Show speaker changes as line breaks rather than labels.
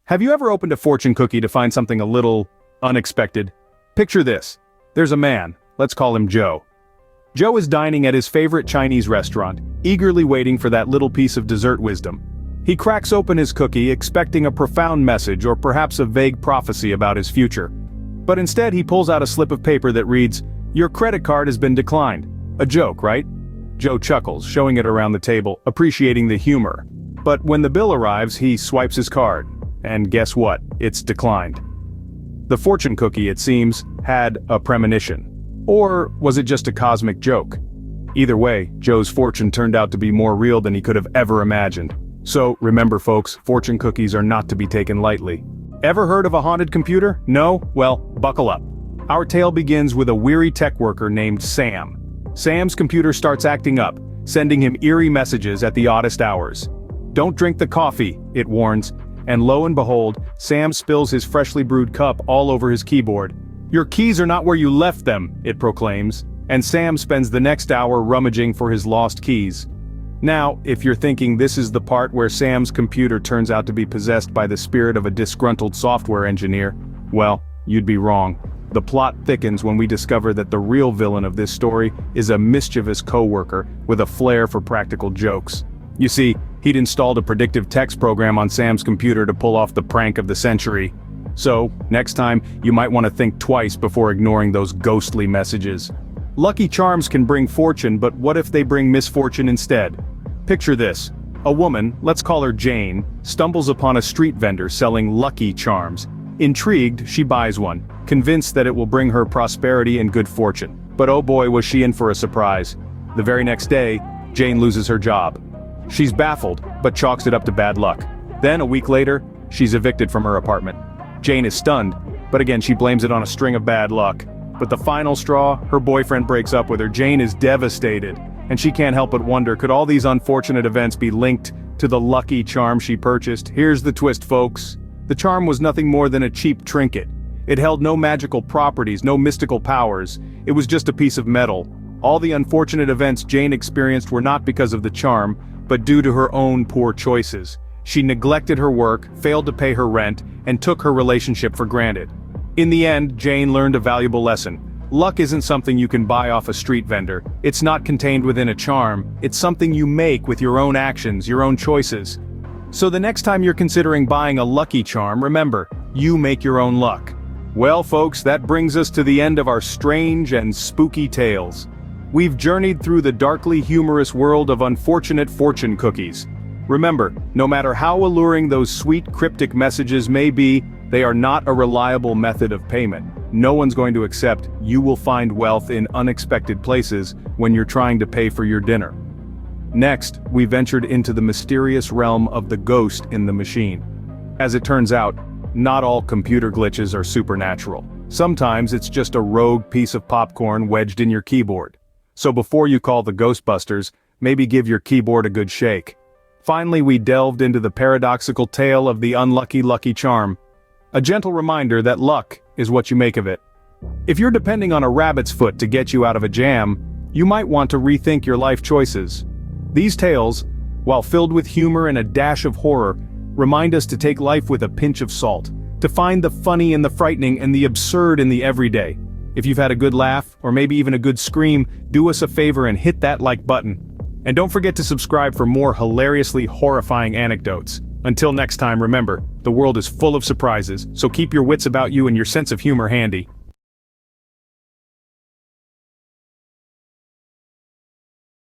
Have you ever opened a fortune cookie to find something a little unexpected? Picture this. There's a man, let's call him Joe. Joe is dining at his favorite Chinese restaurant, eagerly waiting for that little piece of dessert wisdom. He cracks open his cookie expecting a profound message or perhaps a vague prophecy about his future. But instead he pulls out a slip of paper that reads, "Your credit card has been declined." A joke, right? Joe chuckles, showing it around the table, appreciating the humor. But when the bill arrives, he swipes his card. And guess what? It's declined. The fortune cookie, it seems, had a premonition. Or was it just a cosmic joke? Either way, Joe's fortune turned out to be more real than he could have ever imagined. So, remember folks, fortune cookies are not to be taken lightly. Ever heard of a haunted computer? No? Well, buckle up. Our tale begins with a weary tech worker named Sam. Sam's computer starts acting up, sending him eerie messages at the oddest hours. "Don't drink the coffee," it warns. And lo and behold, Sam spills his freshly brewed cup all over his keyboard. "Your keys are not where you left them," it proclaims. And Sam spends the next hour rummaging for his lost keys. Now, if you're thinking this is the part where Sam's computer turns out to be possessed by the spirit of a disgruntled software engineer, well, you'd be wrong. The plot thickens when we discover that the real villain of this story is a mischievous coworker with a flair for practical jokes. You see, he'd installed a predictive text program on Sam's computer to pull off the prank of the century. So, next time, you might want to think twice before ignoring those ghostly messages. Lucky charms can bring fortune, but what if they bring misfortune instead? Picture this. A woman, let's call her Jane, stumbles upon a street vendor selling lucky charms. Intrigued, she buys one, convinced that it will bring her prosperity and good fortune. But oh boy, was she in for a surprise. The very next day, Jane loses her job. She's baffled, but chalks it up to bad luck. Then, a week later, she's evicted from her apartment. Jane is stunned, but again she blames it on a string of bad luck. But the final straw, her boyfriend breaks up with her. Jane is devastated, and she can't help but wonder, could all these unfortunate events be linked to the lucky charm she purchased? Here's the twist, folks. The charm was nothing more than a cheap trinket. It held no magical properties, no mystical powers. It was just a piece of metal. All the unfortunate events Jane experienced were not because of the charm, but due to her own poor choices. She neglected her work, failed to pay her rent, and took her relationship for granted. In the end, Jane learned a valuable lesson. Luck isn't something you can buy off a street vendor. It's not contained within a charm. It's something you make with your own actions, your own choices. So the next time you're considering buying a lucky charm, remember, you make your own luck. Well folks, that brings us to the end of our strange and spooky tales. We've journeyed through the darkly humorous world of unfortunate fortune cookies. Remember, no matter how alluring those sweet cryptic messages may be, they are not a reliable method of payment. No one's going to accept you will find wealth in unexpected places when you're trying to pay for your dinner. Next, we ventured into the mysterious realm of the ghost in the machine. As it turns out, not all computer glitches are supernatural. Sometimes it's just a rogue piece of popcorn wedged in your keyboard. So before you call the Ghostbusters, maybe give your keyboard a good shake. Finally, we delved into the paradoxical tale of the unlucky lucky charm. A gentle reminder that luck is what you make of it. If you're depending on a rabbit's foot to get you out of a jam, you might want to rethink your life choices. These tales, while filled with humor and a dash of horror, remind us to take life with a pinch of salt, to find the funny in the frightening and the absurd in the everyday. If you've had a good laugh, or maybe even a good scream, do us a favor and hit that like button. And don't forget to subscribe for more hilariously horrifying anecdotes. Until next time, remember, the world is full of surprises, so keep your wits about you and your sense of humor handy.